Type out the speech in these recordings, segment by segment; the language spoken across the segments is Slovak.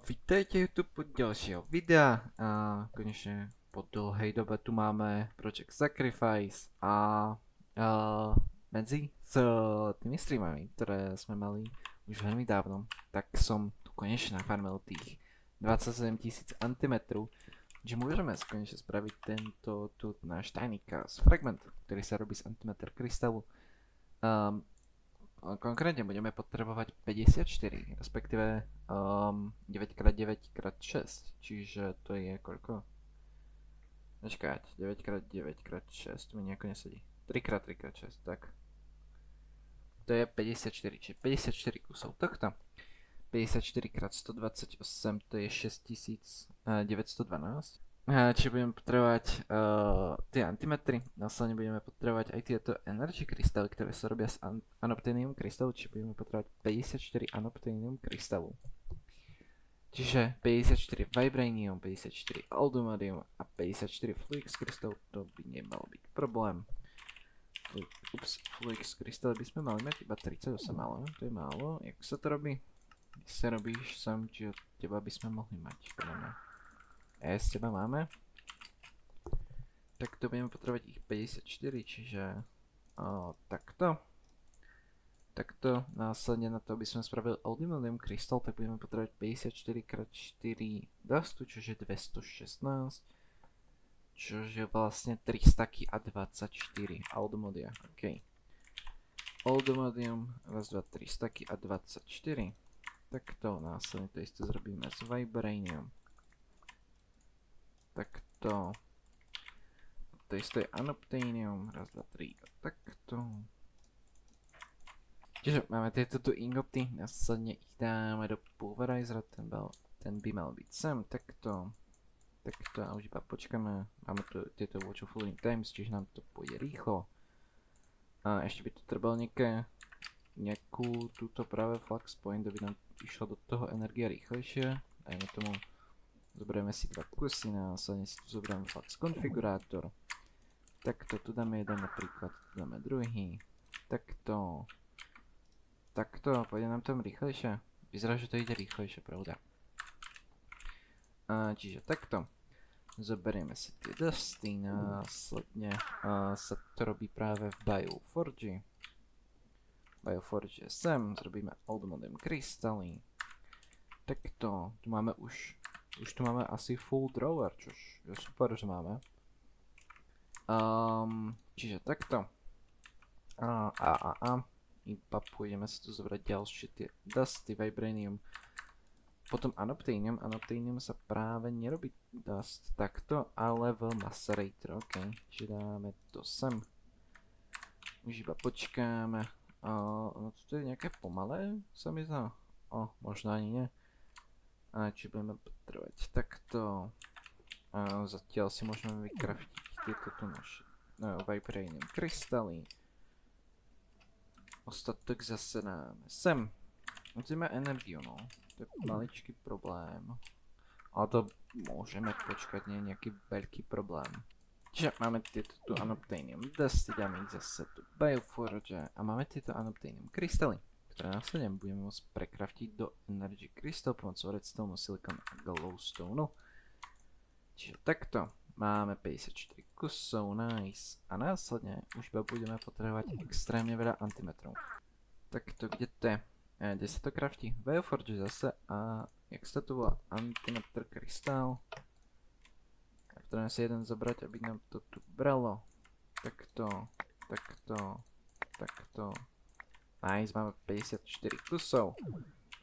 Vítajte YouTube u ďalšieho videa. Konečne po dlhej dobe tu máme Project Sacrifice a medzi s tými streamami, ktoré sme mali už veľmi dávno, tak som tu konečne nafarmil tých 27 000 antimetrov, že môžeme konečne spraviť tento tu náš tajný chaos fragment, ktorý sa robí z antimeter krystalu. Konkrétne budeme potrebovať 54, respektíve 9x9x6, čiže to je koľko? Počkať, 9x9x6, to mi nejako nesedí. 3x3x6, tak. To je 54, čiže 54 kusov tohto. 54x128, to je 6912. Čiže budeme potrebovať tie antimetry, následne budeme potrebovať aj tieto energy krystaly, ktoré sa robia z anoptenium krystalu, čiže budeme potrebovať 54 anoptenium krystalu. Čiže 54 vibranium, 54 aldumadium a 54 flux krystal, to by nemal byť problém. Flux krystal by sme mali mať iba 38, ale to je málo. Jak sa to robí? Keď sa robíš sám, či od teba by sme mohli mať. Z teba máme. Tak to budeme potrebovať ich 54, čiže takto. Takto, následne na to, aby sme spravili aluminum krystal, tak budeme potrebovať 54x4 dustu, čiže 216. Čože vlastne 300 a 24 aldumodia, ok. Aldumodium, raz, dva, 300 a 24. Takto, následne to isté zrobíme s vibranium. Takto. To isté je anoptenium, raz, dva, 3 a takto. Čiže máme tieto tu ingoty, následne ich dáme do pulverizera, ten by mal byť sem, takto. Takto a už iba počkáme, máme tu tieto watch of floating times, čiže nám to pôjde rýchlo. A ešte by tu trebalo nejakú túto práve flux point, aby nám išlo do toho energia rýchlejšie. Dajme tomu, zoberieme si dva kusy, následne si tu zoberieme flux konfigurátor. Takto, tu dáme jeden napríklad, tu dáme druhý. Takto. Takto, pôjde nám tam rýchlejšie. Vyzerá, že to ide rýchlejšie, pravda. Čiže takto. Zoberieme si tie dusty, následne sa to robí práve v Bioforge. Bioforge je sem, zrobíme aldumodium krystaly. Takto, tu máme už tu máme asi full drawer, čož je super, že máme. Čiže takto. Iba pôjdeme si tu zobrať ďalšie tie dusty, vibranium. Potom anoptenium. Anoptenium sa práve nerobí dust takto, ale v macerator, ok. Čiže dáme to sem. Už iba počkáme. No toto je nejaké pomalé, sa mi zdá. Možno ani nie. Čiže budeme potrebovať takto. Zatiaľ si môžeme vykraftiť tieto tu naše vibranium krystaly. Ostatok zase dáme sem. Musíme energiu, no. To je maličký problém. Ale to môžeme počkať, nie je nejaký veľký problém. Čiže máme tieto tu anoptenium dusty, dáme ich zase tu Bioforge a máme tieto anoptenium krystaly, ktoré následne budeme môcť prekraftiť do energy crystal pomocou redstone, silicon a glowstone. Čiže takto. Máme 54 kusov, nice. A následne už iba budeme potrebovať extrémne veľa antimetrov. Takto, kde to je? Kde sa to kraftí? Bioforge zase a jak sa to volá? Antimeter krystal. Potrebujeme si jeden zobrať, aby nám to tu bralo. Takto, takto, takto. Nice, máme 54 kusov.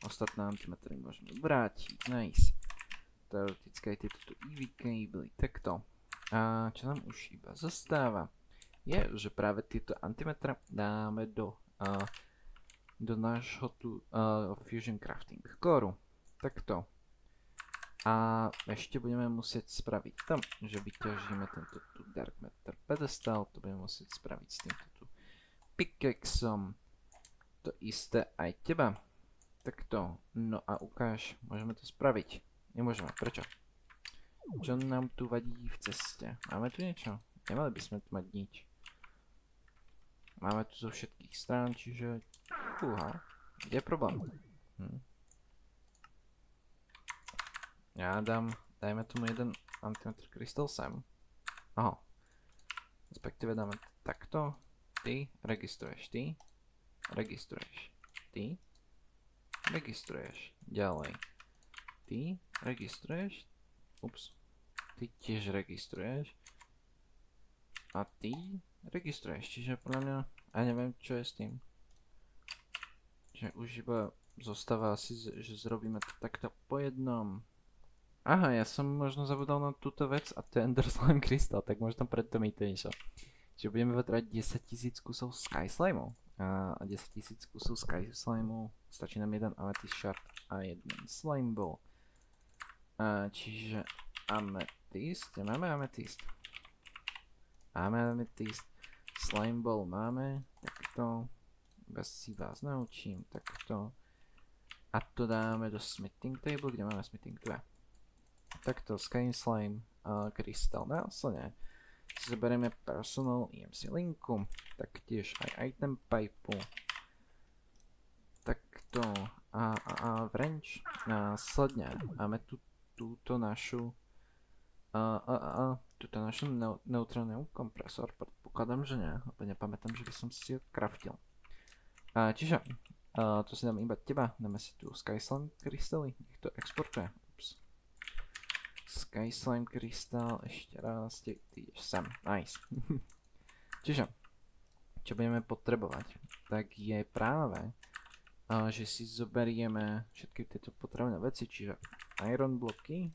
Ostatné antimetry môžeme vrátiť, nice. Teoreticky aj tieto tu EV cable, takto. A čo nám už iba zostáva, je, že práve tieto antimetre dáme do nášho tu Fusion Crafting Core. Takto. A ešte budeme musieť spraviť to, že vyťažíme tento tu Dark Matter Pedestal, to budeme musieť spraviť s týmto tu pickaxeom. To isté aj teba. Takto. No a ukáž, môžeme to spraviť. Nemôžeme, prečo? Čo nám tu vadí v ceste? Máme tu niečo? Nemali by sme tu mať nič. Máme tu zo všetkých strán, čiže... Fúha, kde je problém? Ja dajme tomu jeden antimatter krystal sem. Aha. Respektíve dáme takto. Ty registruješ, ty registruješ, ty registruješ, ďalej. Ty registruješ, ups, ty tiež registruješ a ty registruješ, čiže podľa mňa, ja neviem čo je s tým. Čiže už iba zostáva asi, že zrobíme to takto po jednom. Aha, ja som možno zabudol na túto vec a to je Ender Slime Crystal, tak možno preto mi to išlo. Čiže budeme potrebovať 10 000 kusov Sky Slimeu. A 10 000 kusov Sky Slimeu stačí nám jeden Amethyst Shard a jeden Slime Ball. Čiže Amethyst, máme Amethyst. Máme Amethyst, Slime Ball máme, takto. Iba si vás naučím, takto. A to dáme do Smithing Table, kde máme Smithing 2. Takto, Sky Slime Crystal následne. Si zoberieme Personal EMC linku, taktiež aj Item Pipe. Takto a wrench. Následne máme túto našu neutrálny kompresor. Predpokladám, že nie, lebo nepamätám, že by som si ho craftil. Čiže tu si dáme iba teba, dáme si tu Sky Slime Crystally, nech to exportuje. Sky Slime Crystal, ešte raz, ty ideš sem, nice. Čiže, čo budeme potrebovať, tak je práve, že si zoberieme všetky tieto potrebné veci, čiže iron bloky,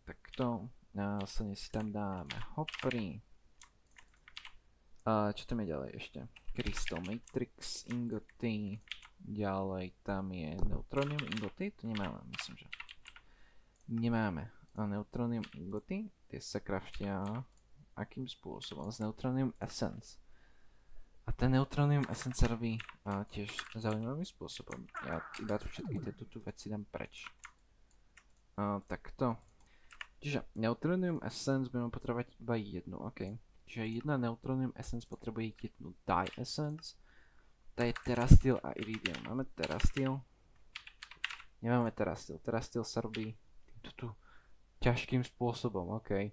takto, následne si tam dáme hoppery. Čo tam je ďalej ešte? Crystal Matrix ingoty. Ďalej tam je Neutronium ingoty, to nemáme, myslím, že nemáme. A Neutronium ingoty, tie sa craftia akým spôsobom? Z Neutronium Essence. A ten Neutronium Essence sa robí tiež zaujímavým spôsobom. Ja iba tu všetky tieto veci dám preč. Takto. Čiže Neutronium Essence budeme potrebovať iba jednu, ok. Čiže jedna Neutronium Essence potrebuje jednu Die Essence. To je Terasteel a Iridium. Máme Terasteel? Nemáme Terasteel. Terasteel sa robí týmto ťažkým spôsobom, ok.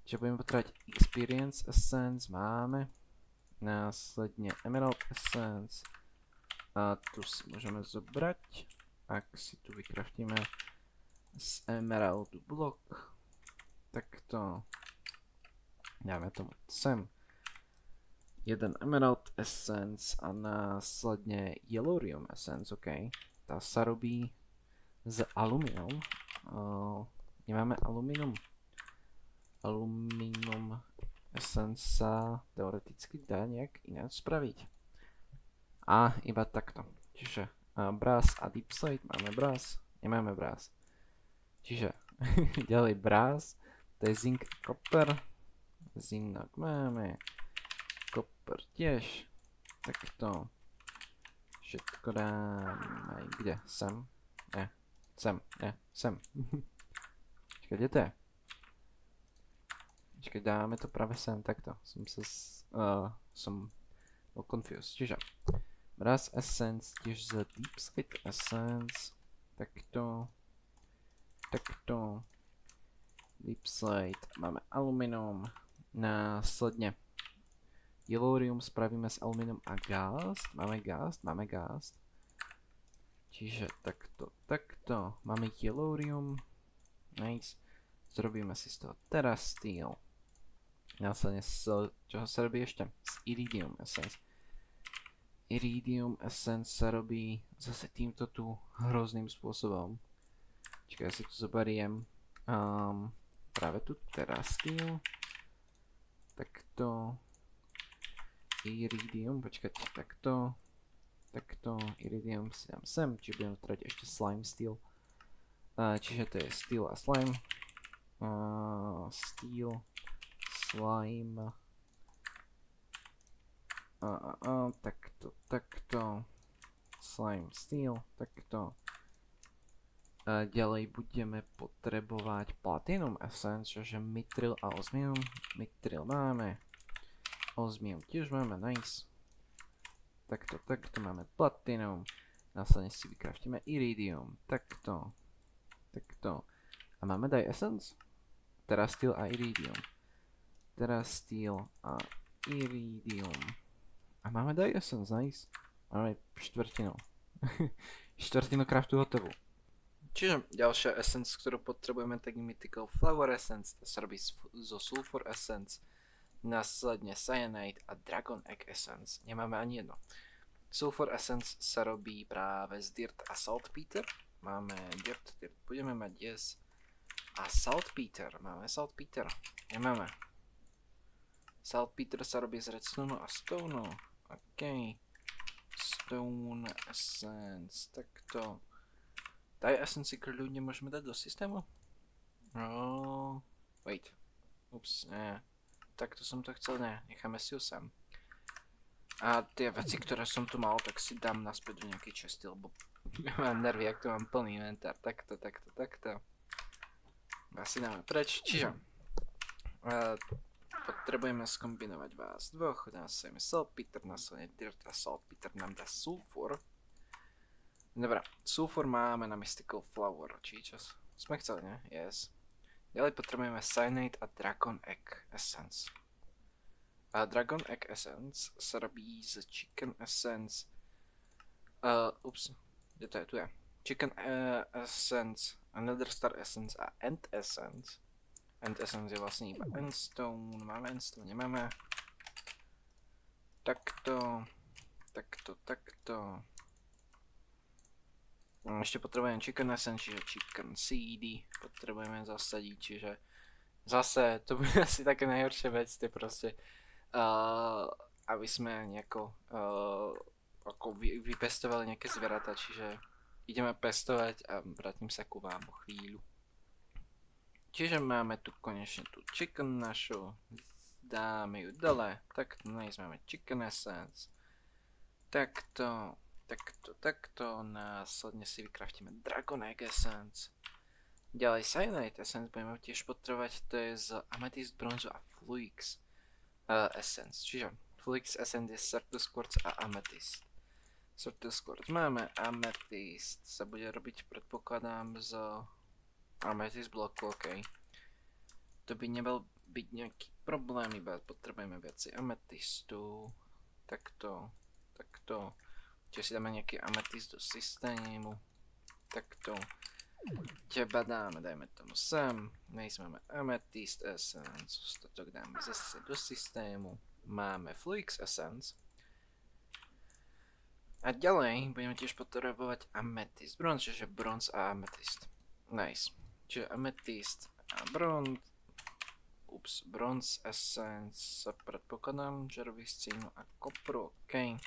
Čiže budeme potrebovať Experience Essence, máme. Následne Emerald Essence. A tu si môžeme zobrať, ak si tu vykraftíme z Emeraldu blok. Takto. Dáme tomu sem. Jeden Emerald Essence a následne Yellorium Essence, ok. Tá sa robí z alumínom. Nemáme alumínum. Alumínum Essence sa teoreticky dá nejak ináč spraviť. A iba takto. Čiže brass a deepslate, máme brass, nemáme brass. Čiže ďalej brass, to je zinc copper. Zinok máme. Copper tiež. Takto. Všetko dám aj kde? Sem? Ne. Sem. Ne. Sem. Čakaj, kde to je? Čakaj, dáme to práve sem. Takto. Som bol confused. Čiže brass essence tiež z deep slate essence. Takto. Takto. Deep slate. Máme aluminum. Následne Yellorium spravíme s alumínom a ghast. Máme ghast, máme ghast. Čiže takto, takto. Máme Yellorium. Nice. Zrobíme si z toho Terasteel. Následne čoho sa robí ešte? Z Iridium Essence. Iridium Essence sa robí zase týmto tu hrozným spôsobom. Čiže ja si tu zoberiem práve tu Terasteel. Takto. Iridium, počkať, takto. Takto, Iridium si dám sem, čiže budeme potrebovať ešte Slime Steel. Čiže to je Steel a Slime. Steel, Slime. Takto, takto. Slime, Steel, takto. Ďalej budeme potrebovať Platinum Essence, čiže Mithril a Osmium. Mithril máme. Osmium tiež máme, nice. Takto, takto máme Platinum. Následne si vykraftíme iridium. Takto. Takto. A máme dye essence? Terasteel a iridium. Terasteel a iridium. A máme dye essence, nice. Máme štvrtinu. Štvrtinu craftu hotovú. Čiže ďalšia essence, ktorú potrebujeme, tak je Mythical Flower Essence. To sa robí zo Sulfur Essence. Následne Cyanide a Dragon Egg Essence. Nemáme ani jedno. Sulfur Essence sa robí práve z Dirt a Saltpeter. Máme Dirt, budeme mať yes. A Saltpeter, máme Saltpeter? Nemáme. Saltpeter sa robí z Redstone a Stone. OK. Stone Essence, takto. Dye Essence si kľudne môžeme dať do systému? No, wait. Ups, nie. Takto som to chcel, ne, necháme si ju sem. A tie veci, ktoré som tu mal, tak si dám naspäť do nejakej česti, lebo mám nervy, ak to mám plný inventár. Takto. Asi dáme preč, čiže potrebujeme skombinovať vás dvoch, následne Saltpeter, následne Dirt a Saltpeter nám dá Sulfur. Dobre, Sulfur máme na Mystical Flower, či čas? Sme chceli, ne? Yes. Ďalej potrebujeme Cyanide a Dragon Egg Essence. A Dragon Egg Essence sa robí z Chicken Essence. Ups, kde to je? Tu je. Chicken Essence, Another Star Essence a End Essence. End Essence je vlastne iba Endstone. Máme Endstone, nemáme. Takto. Ešte potrebujem Chicken Essence, čiže Chicken Seedy potrebujeme zasadiť, čiže zase to bude asi také najhoršie vec, to je proste aby sme nejako ako vypestovali nejaké zvieratá, čiže ideme pestovať a vrátim sa ku vám o chvíľu. Čiže máme tu konečne tú Chicken našu, dáme ju dole, takto nice, máme Chicken Essence, takto, následne si vykraftíme Dragon Egg Essence. Ďalej Cyanide Essence budeme tiež potrebovať, to je z Amethyst, Bronzu a Fluix Essence. Čiže Fluix Essence je Certus Quartz a Amethyst. Certus Quartz máme, Amethyst sa bude robiť, predpokladám, z Amethyst bloku, ok. To by nemal byť nejaký problém, iba potrebujeme viacej Amethystu. Takto. Čiže si dáme nejaký Amethyst do systému. Takto. Teba dajme tomu sem. Nejs máme Amethyst Essence. Ostatok dáme zase do systému. Máme Fluix Essence. A ďalej budeme tiež potrebovať Amethyst Bronze, čiže Bronze a Amethyst. Nice. Čiže Amethyst a Bronze. Ups, Bronze Essence sa predpokladám, že robí z cínu a kopru, ok.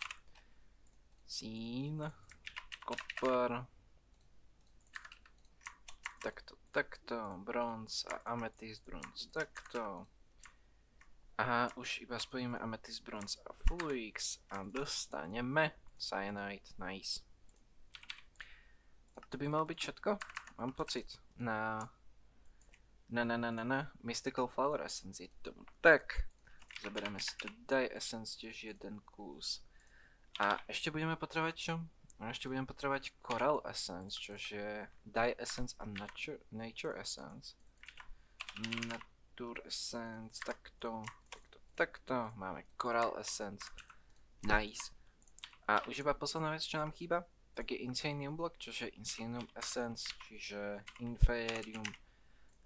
Cín, kopr, takto, Bronze a Amethyst Bronze, takto. A už iba spojíme Amethyst Bronze a Fluix a dostaneme Cyanide, nice. A to by malo byť všetko? Mám pocit na Mystical Flower Essence je tomu tak. Zoberieme si tu Dye Essence, tiež jeden kus. A ešte budeme potrebovať čo? A ešte budeme potrebovať Coral Essence, čož je Dye Essence a Nature Essence. Nature Essence, takto. Máme Coral Essence. Nice. A už iba posledná vec, čo nám chýba, tak je Insanium Block, čož je Insanium Essence, čiže Inferium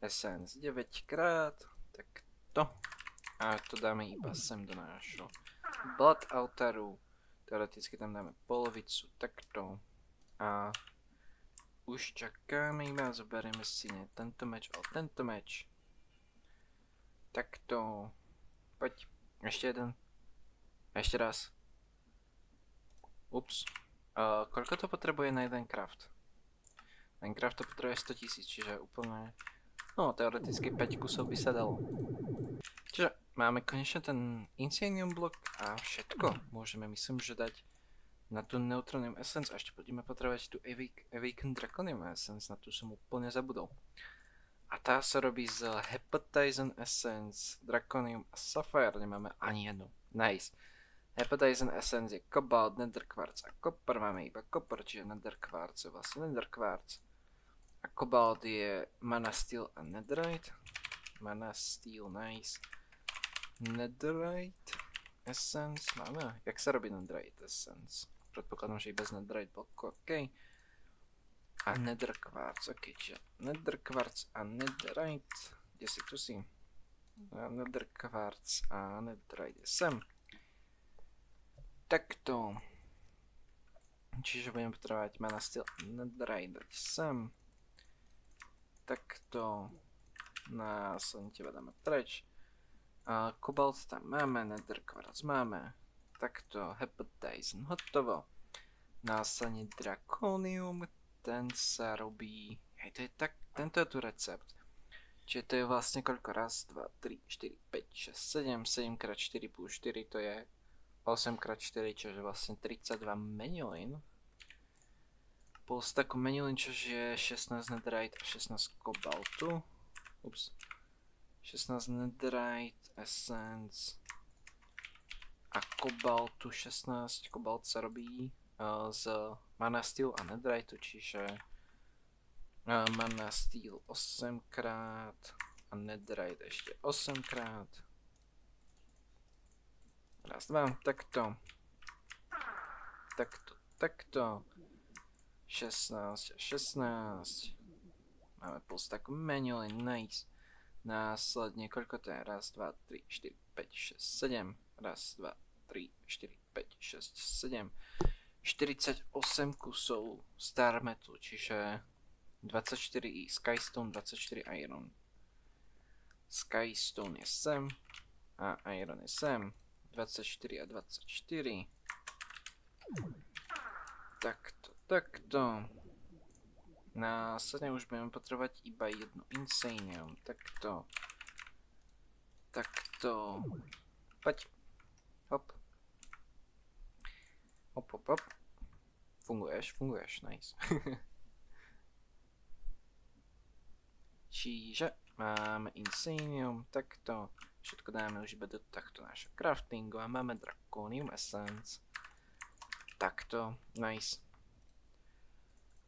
Essence 9 krát, takto. A to dáme iba sem do nášho Blood Altaru. Teoreticky tam dáme polovicu, takto. A už čakáme iba, zoberieme si nie tento meč, ale tento meč. Takto. Poď, ešte jeden. Ešte raz. Ups. Koľko to potrebuje na jeden craft? Ten craft to potrebuje 100 000, čiže úplne... No, teoreticky 5 kusov by sa dalo. Čiže máme konečne ten Insanium blok a všetko. Môžeme, myslím, že dať na tú Neutronium Essence a ešte budeme potrebovať tú Awakened Draconium Essence, na tú som úplne zabudol. A tá sa robí z Hepatizen Essence, Draconium a Sapphire, nemáme ani jednu. Nice. Hepatizen Essence je kobalt, nether quartz a kopr. Máme iba kopr, čiže nether quartz je vlastne nether quartz. A kobalt je mana steel a netherite. Mana steel, nice. Netherite Essence máme? Jak sa robí netherite Essence? Predpokladám, že i bez netherite bloku, ok. A nether quartz, ok, čiže nether quartz a netherite. Kde si, tu si? Nether quartz a netherite je sem. Takto. Čiže budeme potrebovať mana steel a netherite dať sem. Takto. Následne teba dáme preč. A kobalt tam máme, nether quartz máme. Takto, hepatizen, hotovo. Následne draconium, ten sa robí, hej, to je tak, tento je tu recept. Čiže to je vlastne koľko, raz, 2, 3, 4, 5, 6, 7, 7x4 plus 4 to je 8x4, čo je vlastne 32 menilín. Plus takú menilín, čo je 16 netherite a 16 kobaltu. Ups. 16 netherite, essence a kobaltu 16. Kobalt sa robí z mana steel a netherite, čiže mana steel 8 krát a netherite ešte 8 krát. Raz, dva, takto. Takto, takto. 16 a 16. Máme plus takú menilin, nice. Následne, koľko to je? Raz, 2, 3, 4, 5, 6, 7. Raz, 2, 3, 4, 5, 6, 7. 48 kusov star metal, čiže 24 skystone, 24 iron. Skystone je sem a iron je sem. 24 a 24. Takto, takto. Následne už budeme potrebovať iba jednu insanium. Takto. Takto. Poď. Hop. Hop, hop, hop. Funguješ, funguješ, nice. Čiže máme insanium, takto. Všetko dáme už iba do takto našho craftingu a máme draconium essence. Takto, nice.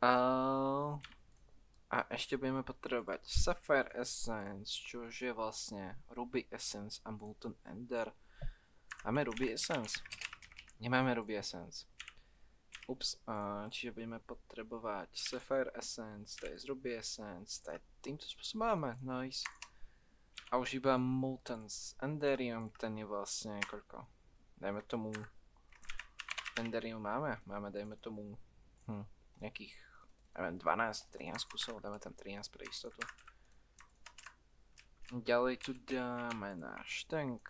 A ešte budeme potrebovať sapphire essence, čo je vlastne ruby essence a molten ender. Máme ruby essence? Nemáme ruby essence. Ups, čiže budeme potrebovať sapphire essence, to je z ruby essence, to je týmto spôsobom máme, nice. A už iba molten enderium, ten je vlastne koľko? Dajme tomu, enderium máme, dajme tomu, nejakých, neviem, 12-13 kusov, dáme tam 13 pre istotu. Ďalej tu dáme náš tank.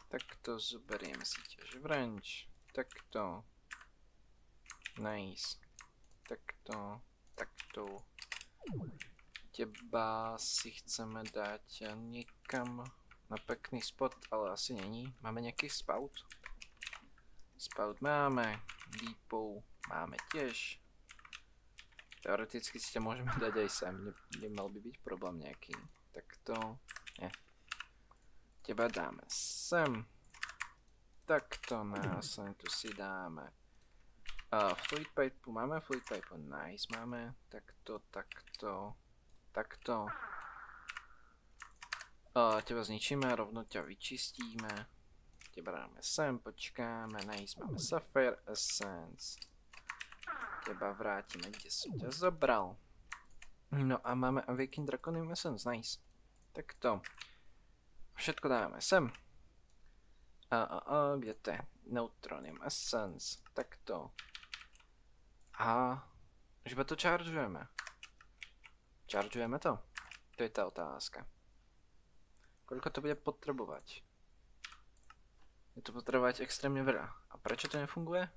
Takto zoberieme si tiež wrench. Takto. Nice. Takto. Takto. Teba si chceme dať niekam na pekný spot, ale asi není. Máme nejaký spout? Spout máme. Deepov máme tiež. Teoreticky si ťa môžeme dať aj sem. Nemal by byť problém nejaký. Takto. Nie. Teba dáme sem. Takto, následne tu si dáme fluid pipe, máme fluid pipe, nice, máme. Takto, takto, takto. Teba zničíme, rovno ťa vyčistíme. Teba dáme sem, počkáme, nice, máme sapphire essence. Teba vrátime, kde som ťa zobral. No a máme awakened draconium essence, nice. Takto. Všetko dáme sem. Kde to je? Neutronium essence. Takto. A už iba to chargeujeme. Chargeujeme to? To je tá otázka. Koľko to bude potrebovať? Je to potrebovať extrémne veľa. A prečo to nefunguje?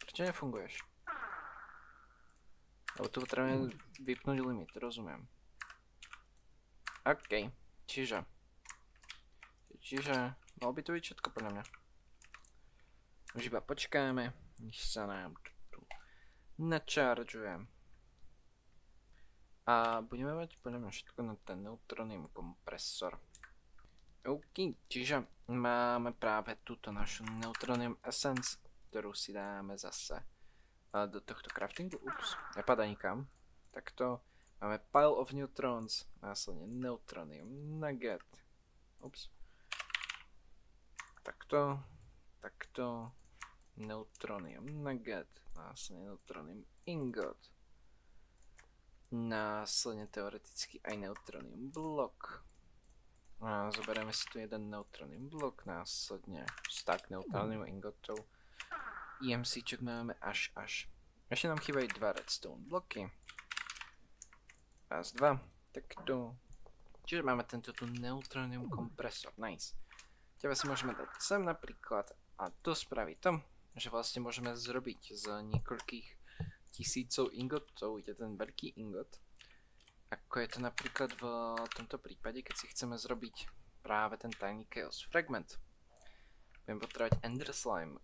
Prečo nefunguješ? Lebo tu potrebujeme vypnúť limit, rozumiem. OK, čiže mal by to byť všetko podľa mňa. Už iba počkáme, než sa nám tu načaržuje. A budeme mať podľa mňa všetko na ten neutronium kompresor. OK, čiže máme práve túto našu neutronium essence, ktorú si dáme zase do tohto craftingu. Ups, nepadá nikam. Takto máme pile of neutrons, následne neutronium nugget. Ups. Takto, takto, neutronium nugget, následne neutronium ingot. Následne teoreticky aj neutronium blok. A zoberieme si tu jeden neutronium blok, následne stack neutronium ingotov. EMCček máme až. Ešte nám chýbajú 2 redstone bloky. Raz, 2, takto. Čiže máme tento tu neutronium kompresor, nice. Teba si môžeme dať sem napríklad a to spraví to, že vlastne môžeme zrobiť z niekoľkých tisícov ingotov, je ten veľký ingot. Ako je to napríklad v tomto prípade, keď si chceme zrobiť práve ten Tiny Chaos Fragment. Budem potrebovať Ender Slime,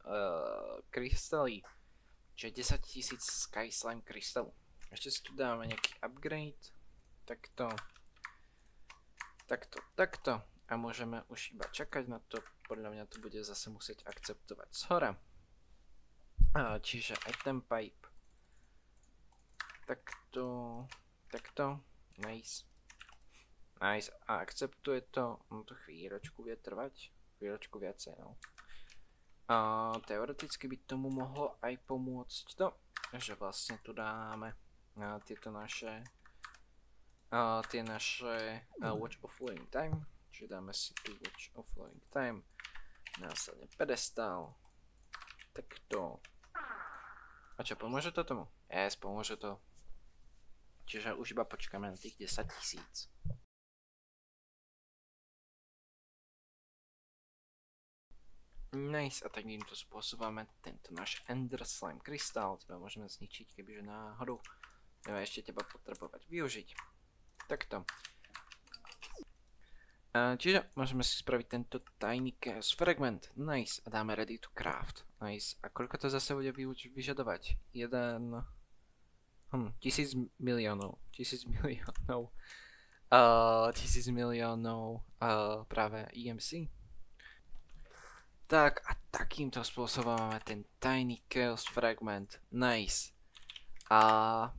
krystaly, čiže 10 000 Sky Slime krystalu. Ešte si tu dáme nejaký upgrade, takto, takto. A môžeme už iba čakať na to, podľa mňa to bude zase musieť akceptovať zhora. Čiže aj ten pipe. Takto, nice. Nice, a akceptuje to, no to chvíľočku vie trvať, chvíľočku viacej, no. Teoreticky by tomu mohlo aj pomôcť to, že vlastne tu dáme tieto naše, tie naše watch of flowing time. Čiže dáme si tu watch of flowing time, následne pedestal, takto. A čo, pomôže to tomu? Yes, pomôže to. Čiže už iba počkáme na tých 10 000. Nice, a takýmto spôsobom tento náš Ender Slime krystál, teba môžeme zničiť, kebyže náhodou budeme ešte teba potrebovať využiť. Takto. Čiže môžeme si spraviť tento Tiny Chaos Fragment. Nice. A dáme ready to craft. Nice. A koľko to zase bude vyžadovať? 1000 miliónov. 1000 miliónov. 1000 miliónov práve EMC. Tak a takýmto spôsobom máme ten Tiny Chaos Fragment. Nice. A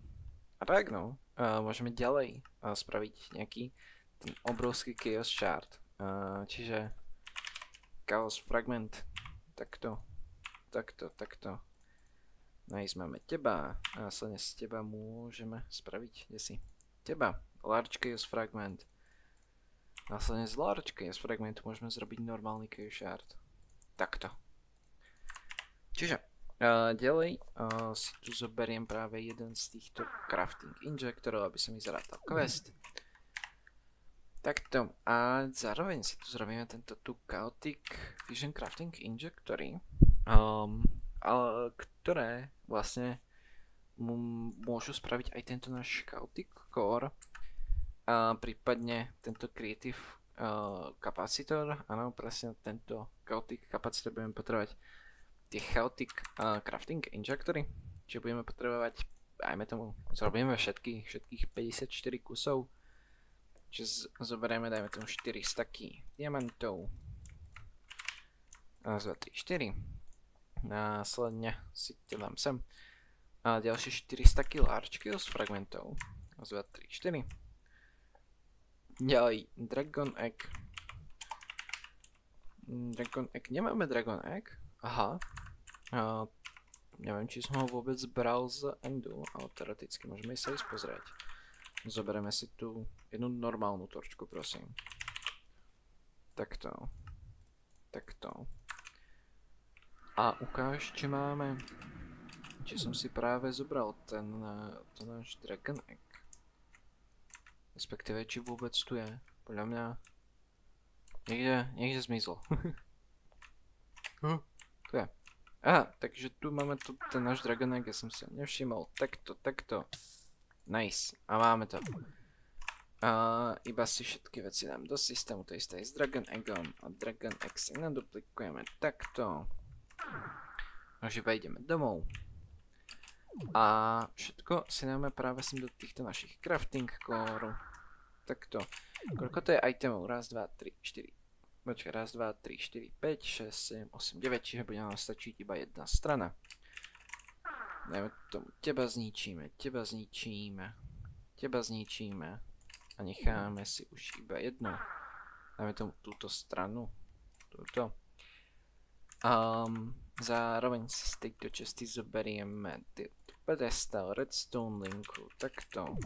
tak no. Môžeme ďalej spraviť nejaký ten obrovský Chaos Shard. Čiže Chaos Fragment. Takto. Nice, máme teba. A následne z teba môžeme spraviť, kde si? Teba. Large Chaos Fragment. Následne z Large Chaos Fragmentu môžeme zrobiť normálny Chaos Shard. Takto. Čiže ďalej si tu zoberiem práve jeden z týchto crafting injektorov, aby som mi zarátal quest. Takto, a zároveň si tu zrobíme tento tu Chaotic Fission Crafting Injectory, ktoré vlastne môžu spraviť aj tento náš Chaotic Core, a prípadne tento Creative Capacitor, áno, presne tento Chaotic Capacitor budeme potrebovať tie Chaotic Crafting Injectory, čiže budeme potrebovať, dajme tomu, zrobíme všetkých 54 kusov. Čiže zoberieme, dajme tomu 4 staky diamantov. Raz, 2, 3, 4. Následne si to dám sem. A ďalšie 4 staky large chaos fragmentov. Raz, 2, 3, 4. Ďalej Dragon Egg. Dragon Egg, nemáme Dragon Egg. Aha. Neviem, či som ho vôbec bral z Endu, ale teoreticky môžeme sa ísť pozrieť. Zoberieme si tu jednu normálnu torčku, prosím. Takto. A ukáž, či máme. Či som si práve zobral ten náš Dragon Egg. Respektíve, či vôbec tu je. Podľa mňa niekde zmizol. Tu je. Aha, takže tu máme ten náš Dragon Egg, ja som si ho nevšimol. Takto. Nice. A máme to. Iba si všetky veci dám do systému, to isté s Dragon Eggom. A Dragon Egg si naduplikujeme takto. Už iba ideme domov. A všetko si dáme práve sem do týchto našich crafting core. Takto. Koľko to je itemov? Raz, 2, 3, 4. Počkaj, raz, 2, 3, 4, 5, 6, 7, 8, 9. Čiže bude nám stačiť iba jedna strana. Dajme tomu, teba zničíme, teba zničíme, teba zničíme. A necháme si už iba jednu. Dajme tomu túto stranu. Túto. Zároveň z tejto časti zoberieme pedestal, redstone linku, takto.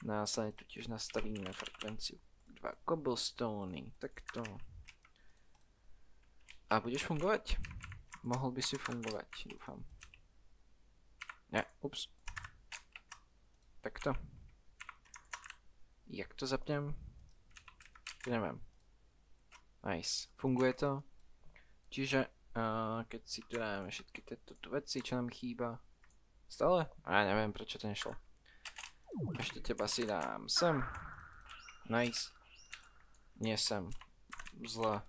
Následne tu tiež nastavíme frekvenciu 2 cobblestony, takto. A budeš fungovať? Mohol by si fungovať, dúfam. Ne, ups. Takto. Jak to zapnem? Neviem. Nice, funguje to. Čiže, keď si tu dáme všetky tieto veci, čo nám chýba. Stále? Ja neviem, prečo to nešlo. Ešte teba si dám sem. Nice. Nie sem. Zle.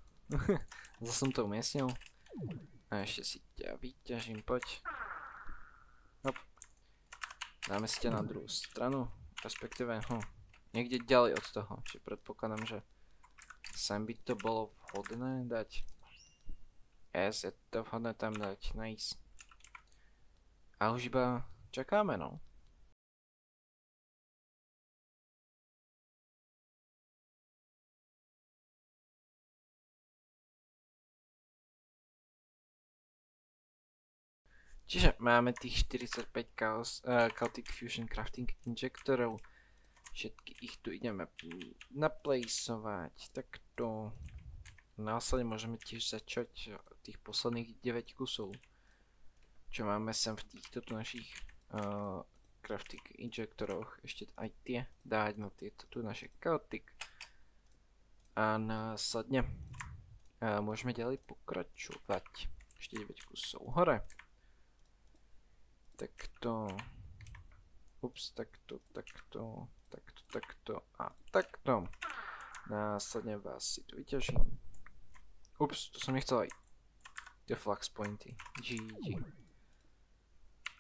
Zle som to umiestnil. A ešte si ťa vyťažím, poď. Hop. Dáme si ťa na druhú stranu. Respektíve, niekde ďalej od toho. Čiže predpokladám, že sem by to bolo vhodné dať. Yes, je to vhodné tam dať. Nice. A už iba čakáme, no. Čiže máme tých 45 Chaotic Fusion Crafting Injektorov. Všetky ich tu ideme naplejsovať. Takto. Následne môžeme tiež začať tých posledných 9 kusov. Čo máme sem v týchto našich Crafting Injektoroch. Ešte aj tie dať na tieto tu naše Chaotic. A následne môžeme ďalej pokračovať. Ešte 9 kusov hore. Takto. Ups, takto, takto, takto, takto a takto. Následne vás si tu vyťažím. Ups, to som nechcel aj tie flux pointy. GG.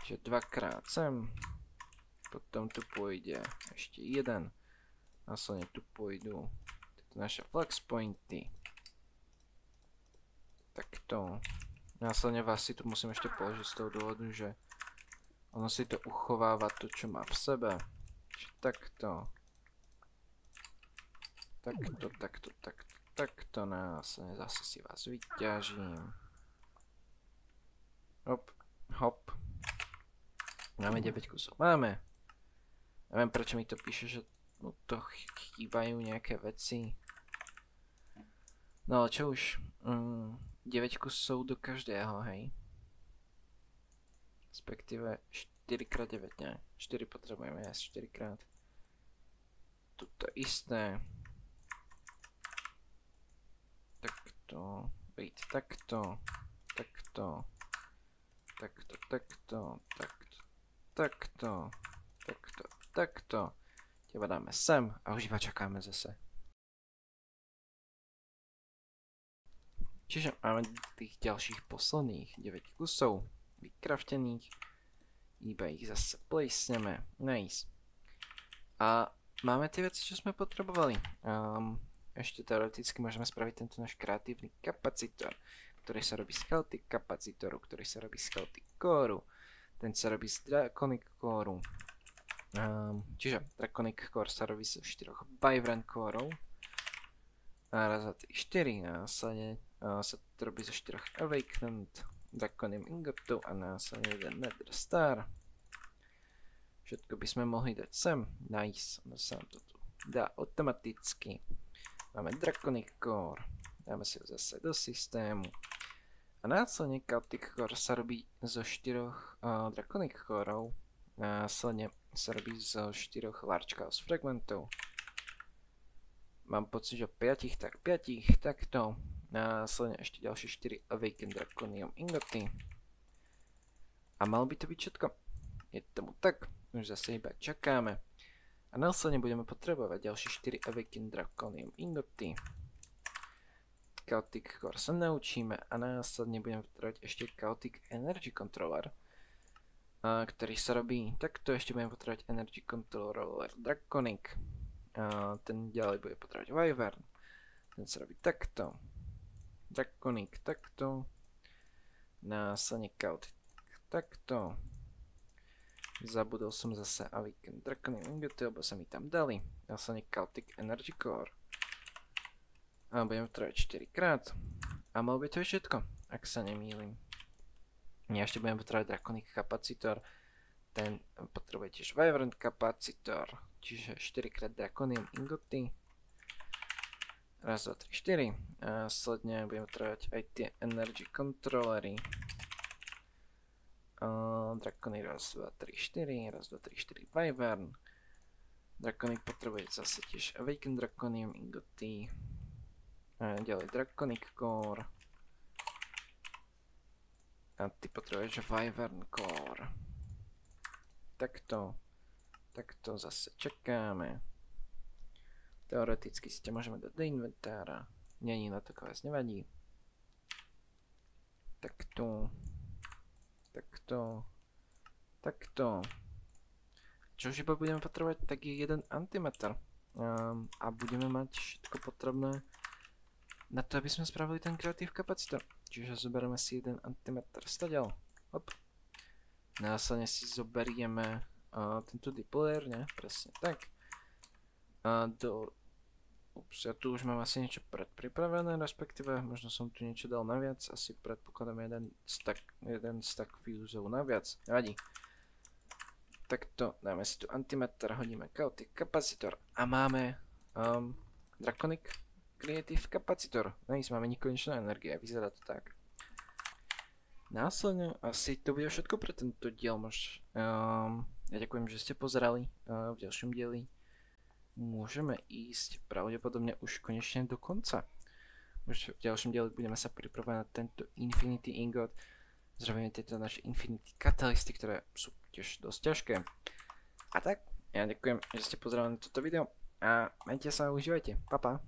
Čiže dvakrát sem. Potom tu pôjde ešte jeden. Následne tu pôjdu tieto naše flux pointy. Takto. Následne vás si tu musím ešte položiť z toho dôvodu, že ono si to uchováva to, čo má v sebe. Čiže takto. Takto, takto, takto, takto. Následne zase si vás vyťažím. Hop, hop. Máme 9 kusov. Máme. Neviem, prečo mi to píše, že no to chýbajú nejaké veci. No, čo už. 9 kusov do každého, hej. Respektíve 4x9, ne? 4 potrebujeme jesť 4x. Tuto isté. Takto. Wait, takto. Takto. Takto, takto, takto. Takto. Takto, takto. Teba dáme sem a už iba čakáme zase. Čiže máme tých ďalších posledných 9 kusov vykraftených. Iba ich zase placeneme. Nice. A máme tie veci, čo sme potrebovali. Ešte teoreticky môžeme spraviť tento náš kreatívny kapacitor, ktorý sa robí z Chaotic kapacitoru, ktorý sa robí z Chaotic Core. Ten sa robí z Draconic Core. Čiže Draconic Core sa robí z 4 Wyvern Coreov. A raz, 2, 3, 4. Následne sa to robí zo 4 Awakened Draconium ingotov a následne jeden Nether Star. Všetko by sme mohli dať sem. Nice. Ono sa nám to tu dá automaticky. Máme Draconic Core. Dáme si ho zase do systému. A následne Chaotic Core sa robí zo 4 Draconic Coreov. Následne sa robí zo 4 Large Chaos Fragmentov. Mám pocit, že 5, tak 5, takto. Následne ešte ďalšie 4 Awakened Draconium ingoty. A malo by to byť všetko. Je tomu tak. Už zase iba čakáme. A následne budeme potrebovať ďalšie 4 Awakened Draconium ingoty. Chaotic Core sa naučíme a následne budeme potrebovať ešte Chaotic Energy Controller. ktorý sa robí takto. Ešte budeme potrebovať Energy Controller Draconic. Ten ďalej bude potrebovať Wyvern. Ten sa robí takto. Draconic takto. Následne Chaotic takto. Zabudol som zase Awaken Draconic Ingoty, lebo sa mi tam dali. Následne Chaotic Energy Core. A budeme potrebovať 4 krát. A malo by to všetko, ak sa nemýlim. Ja ešte budem potrebovať Draconic Capacitor. Ten potrebuje tiež Wyvern Capacitor. Čiže 4x Draconium Ingoty. Raz, 2, 3, 4. A sledne budem potrebovať aj tie Energy Controllery. Draconic raz, 2, 3, 4. Raz, 2, 3, 4 Wyvern. Draconic potrebuje zase tiež Awaken Draconium Ingoty. A ďalej Draconic Core. A ty potrebuješ Wyvern Core. Takto. Takto zase čakáme. Teoreticky si ťa môžeme dať do inventára. Není na to kváz, nevadí. Takto. Takto. Takto. Čo už iba budeme potrebovať, tak je jeden antimatter. A budeme mať všetko potrebné na to, aby sme spravili ten Creative Capacitor. Čiže zoberieme si jeden antimatter stadiaľ. Hop. Následne si zoberieme tento deployer, ne? Presne tak. Ups, ja tu už mám asi niečo predpripravené, respektíve možno som tu niečo dal naviac. Asi predpokladám jeden stack fuseov naviac. Nevadí. Takto, dáme si tu antimatter, hodíme Chaotic Capacitor a máme Draconic Creative Capacitor. Nice, máme nekonečná energia, vyzerá to tak. Následne asi to bude všetko pre tento diel. Ja ďakujem, že ste pozerali v ďalšom dieli. Môžeme ísť pravdepodobne už konečne do konca. Už v ďalšom dieli budeme sa pripravať na tento Infinity Ingot. Zrobíme tieto naše Infinity Catalysty, ktoré sú tiež dosť ťažké. A tak, ja ďakujem, že ste pozerali na toto video a majte sa a užívajte. Pa pa.